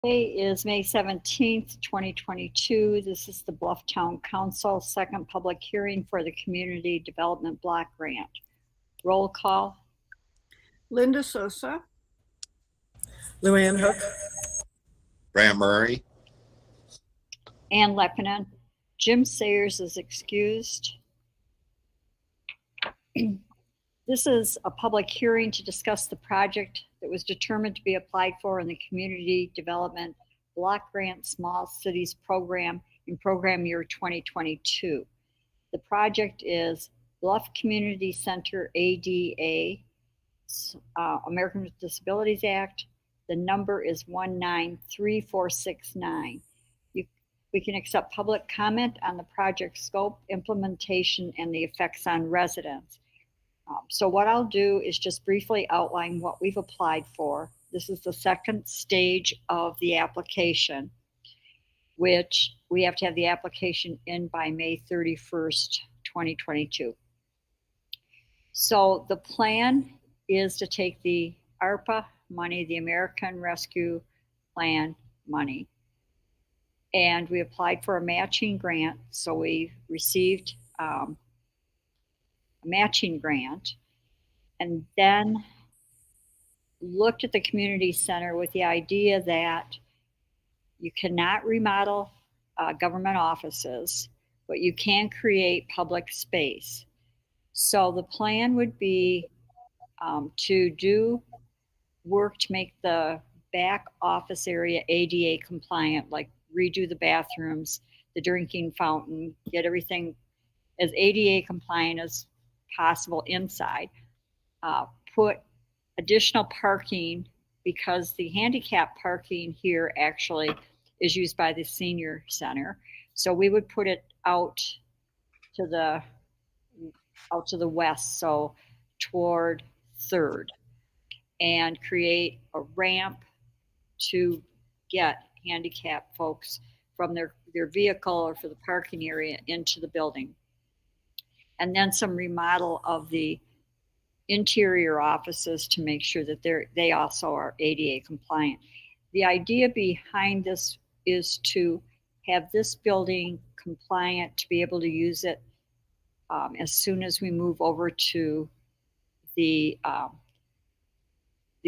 Today is May 17th, 2022. This is the Bluff Town Council second public hearing for the Community Development Block Grant. Roll call. Linda Sosa. Luann Hook. Graham Murray. Ann Lepinen. Jim Sayers is excused. This is a public hearing to discuss the project that was determined to be applied for in the Community Development Block Grant Small Cities Program in program year 2022. The project is Bluff Community Center ADA, American with Disabilities Act. The number is 193469. We can accept public comment on the project scope, implementation, and the effects on residents. So what I'll do is just briefly outline what we've applied for. This is the second stage of the application, which we have to have the application in by May 31st, 2022. So the plan is to take the ARPA money, the American Rescue Plan money, and we applied for a matching grant. So we received a matching grant, and then looked at the community center with the idea that you cannot remodel government offices, but you can create public space. So the plan would be to do work to make the back office area ADA compliant, like redo the bathrooms, the drinking fountain, get everything as ADA compliant as possible inside. Put additional parking, because the handicap parking here actually is used by the senior center. So we would put it out to the west, so toward 3rd, and create a ramp to get handicapped folks from their vehicle or for the parking area into the building. And then some remodel of the interior offices to make sure that they also are ADA compliant. The idea behind this is to have this building compliant to be able to use it as soon as we move over to the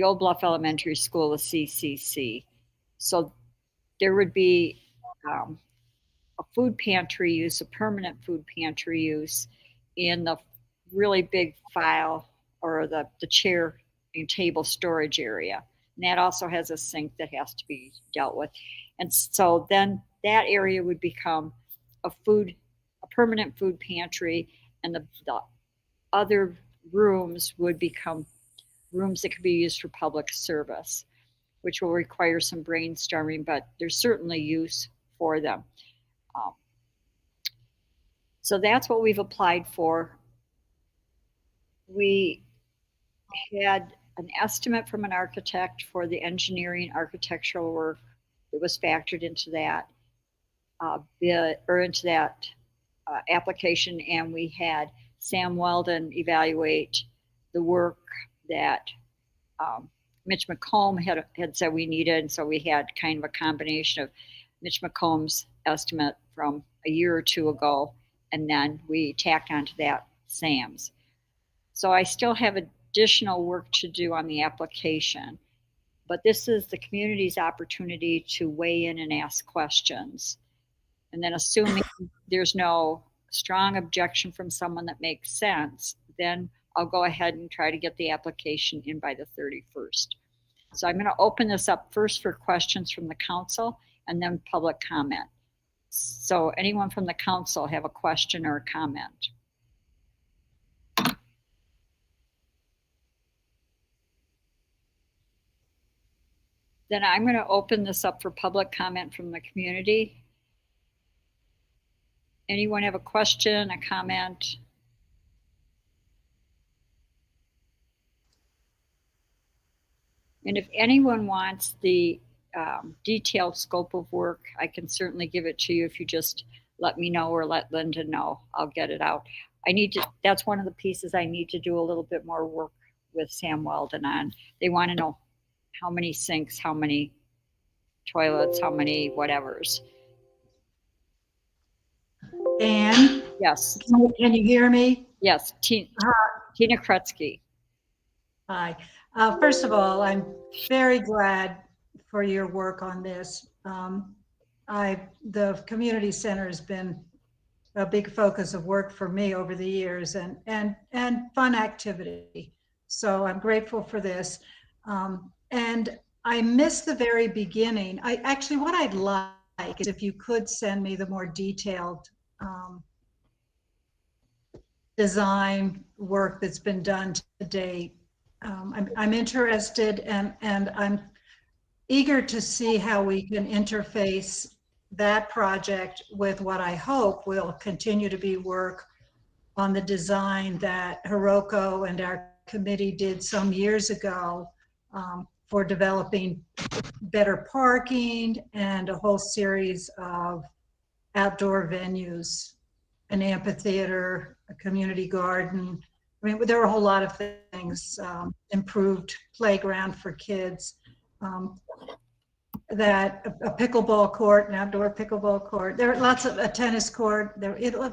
Old Bluff Elementary School, the CCC. So there would be a food pantry use, a permanent food pantry use in the really big file or the chair and table storage area. And that also has a sink that has to be dealt with. And so then that area would become a permanent food pantry, and the other rooms would become rooms that could be used for public service, which will require some brainstorming, but there's certainly use for them. So that's what we've applied for. We had an estimate from an architect for the engineering architectural work that was factored into that application, and we had Sam Weldon evaluate the work that Mitch McComb had said we needed. And so we had kind of a combination of Mitch McComb's estimate from a year or two ago, and then we tacked onto that Sam's. So I still have additional work to do on the application, but this is the community's opportunity to weigh in and ask questions. And then assuming there's no strong objection from someone that makes sense, then I'll go ahead and try to get the application in by the 31st. So I'm going to open this up first for questions from the council and then public comment. So anyone from the council have a question or a comment? Then I'm going to open this up for public comment from the community. Anyone have a question, a comment? And if anyone wants the detailed scope of work, I can certainly give it to you if you just let me know or let Linda know. I'll get it out. That's one of the pieces I need to do a little bit more work with Sam Weldon on. They want to know how many sinks, how many toilets, how many whatevers. Anne, Yes, can you hear me? yes, Tina Kretzky. Hi. First of all, I'm very glad for your work on this. The community center has been a big focus of work for me over the years, and fun activity. So I'm grateful for this. And I missed the very beginning. What I'd like is if you could send me the more detailed design work that's been done to date. I'm interested, and I'm eager to see how we can interface that project with what I hope will continue to be work on the design that Hiroko and our committee did some years ago for developing better parking and a whole series of outdoor venues, an amphitheater, a community garden. I mean, there were a whole lot of things, improved playground for kids, that a pickleball court, an outdoor pickleball court. There are lots of a tennis court.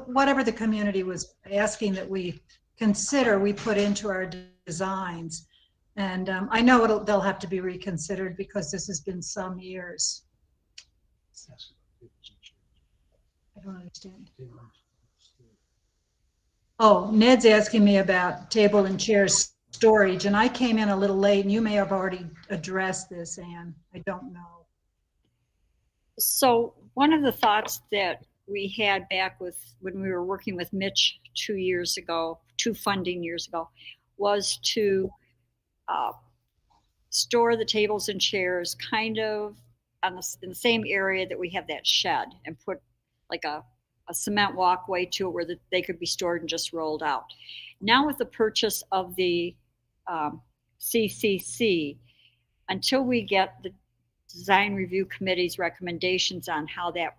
Whatever the community was asking that we consider, we put into our designs. And I know they'll have to be reconsidered because this has been some years. I don't understand. Oh, Ned's asking me about table and chairs storage, and I came in a little late, and you may have already addressed this, Anne. I don't know. So one of the thoughts that we had back when we were working with Mitch 2 funding years ago, was to store the tables and chairs kind of in the same area that we have that shed, and put like a cement walkway to it where they could be stored and just rolled out. Now with the purchase of the CCC, until we get the design review committee's recommendations on how that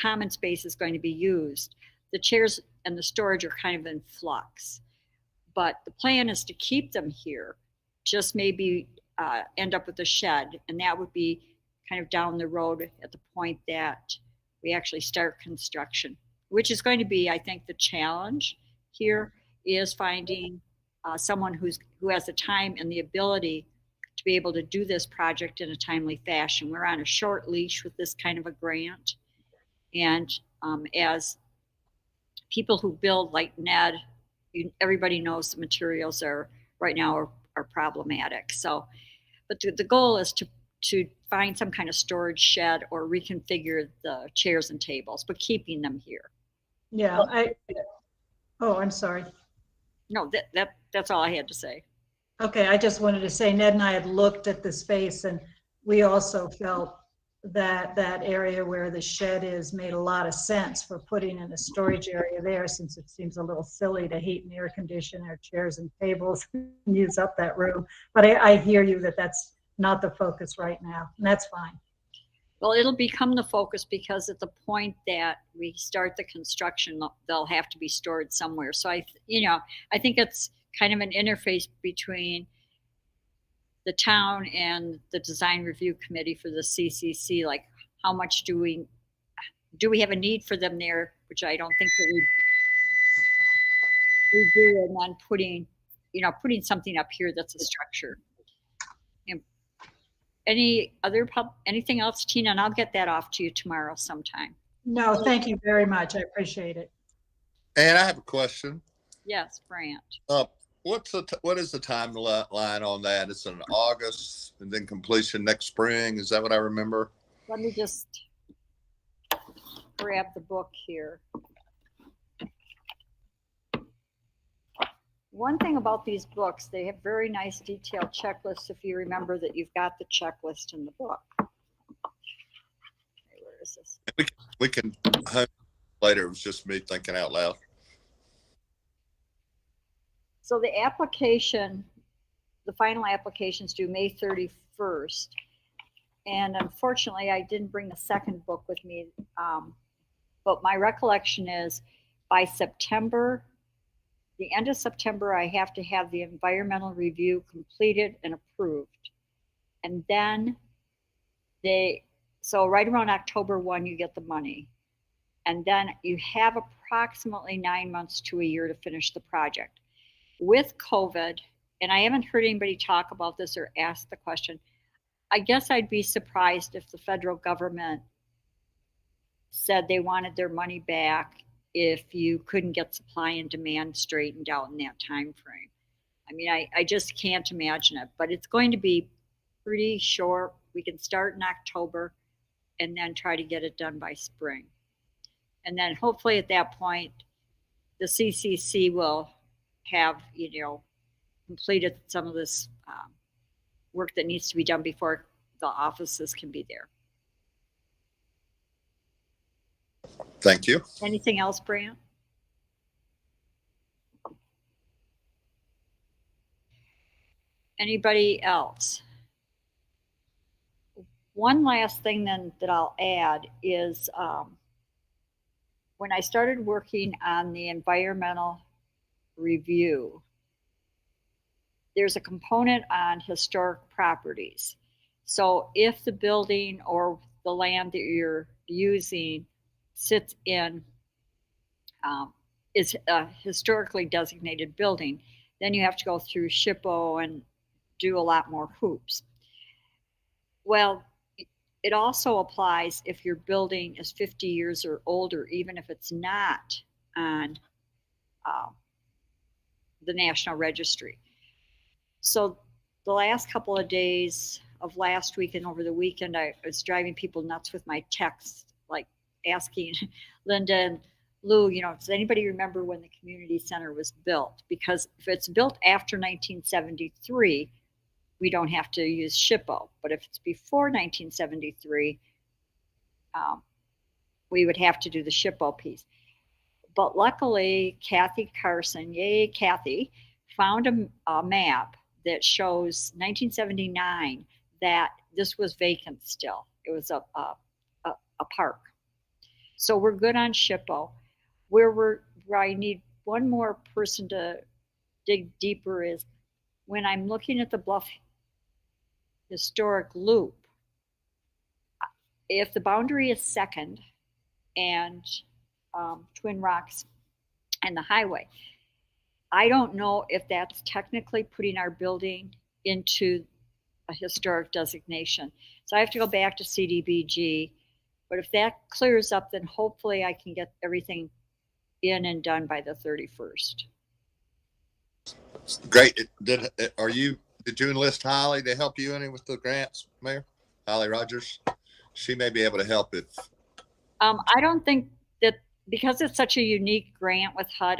common space is going to be used, the chairs and the storage are kind of in flux. But the plan is to keep them here, just maybe end up with a shed, and that would be kind of down the road at the point that we actually start construction, which is going to be, I think, the challenge here is finding someone who has the time and the ability to be able to do this project in a timely fashion. We're on a short leash with this kind of a grant, and as people who build like Ned, everybody knows the materials right now are problematic. So, but the goal is to find some kind of storage shed or reconfigure the chairs and tables, but keeping them here. Yeah, I'm sorry. No, that's all I had to say. Okay, I just wanted to say Ned and I had looked at the space, and we also felt that that area where the shed is made a lot of sense for putting in a storage area there, since it seems a little silly to heat and air condition our chairs and tables and use up that room. But I hear you that that's not the focus right now, and that's fine. Well, it'll become the focus because at the point that we start the construction, they'll have to be stored somewhere. So I think it's kind of an interface between the town and the design review committee for the CCC. Like, how much do we have a need for them there? Which I don't think that we do, and then putting something up here that's a structure. Anything else, Tina? And I'll get that off to you tomorrow sometime. No, thank you very much. I appreciate it. And I have a question. Yes, Brant. What is the timeline on that? It's in August and then completion next spring. Is that what I remember? Let me just grab the book here. One thing about these books, they have very nice detailed checklists if you remember that you've got the checklist in the book. Okay, where is this? We can later. It was just me thinking out loud. So the application, the final application is due May 31st. And unfortunately, I didn't bring the second book with me. But my recollection is by September, the end of September, I have to have the environmental review completed and approved. And then So right around October 1, you get the money. And then you have approximately 9 months to a year to finish the project. With COVID, and I haven't heard anybody talk about this or ask the question, I guess I'd be surprised if the federal government said they wanted their money back if you couldn't get supply and demand straightened out in that time frame. I mean, I just can't imagine it, but it's going to be pretty short. We can start in October and then try to get it done by spring. And then hopefully at that point, the CCC will have, completed some of this work that needs to be done before the offices can be there. Thank you. Anything else, Brant? Anybody else? One last thing then that I'll add is when I started working on the environmental review, there's a component on historic properties. So if the building or the land that you're using sits in, is a historically designated building, then you have to go through SHPO and do a lot more hoops. Well, it also applies if your building is 50 years or older, even if it's not on the National Registry. So the last couple of days of last week and over the weekend, I was driving people nuts with my texts, like asking Linda and Lou, does anybody remember when the community center was built? Because if it's built after 1973, we don't have to use SHPO. But if it's before 1973, we would have to do the SHPO piece. But luckily, Kathy Carson, yay Kathy, found a map that shows 1979 that this was vacant still. It was a park. So we're good on SHPO. Where I need one more person to dig deeper is when I'm looking at the Bluff historic loop, if the boundary is second and Twin Rocks and the highway, I don't know if that's technically putting our building into a historic designation. So I have to go back to CDBG, but if that clears up, then hopefully I can get everything in and done by the 31st. Great. Did you enlist Holly to help you any with the grants, Mayor? Holly Rogers? She may be able to help if. I don't think that, because it's such a unique grant with HUD,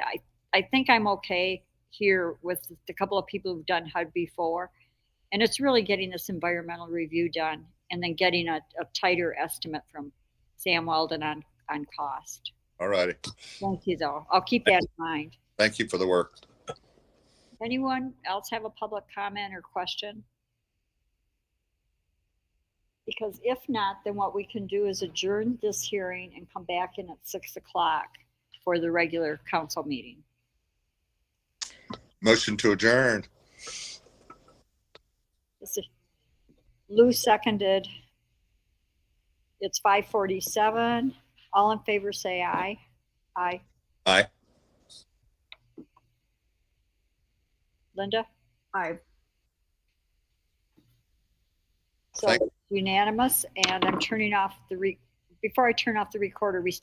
I think I'm okay here with the couple of people who've done HUD before. And it's really getting this environmental review done and then getting a tighter estimate from Sam Weldon on cost. All righty. Thank you, though. I'll keep that in mind. Thank you for the work. Anyone else have a public comment or question? Because if not, then what we can do is adjourn this hearing and come back in at 6 o'clock for the regular council meeting. Motion to adjourn. Lou seconded. It's 5:47. All in favor say aye. Aye. Aye. Linda? Aye. So Thank- unanimous, and I'm turning off before I turn off the recorder, we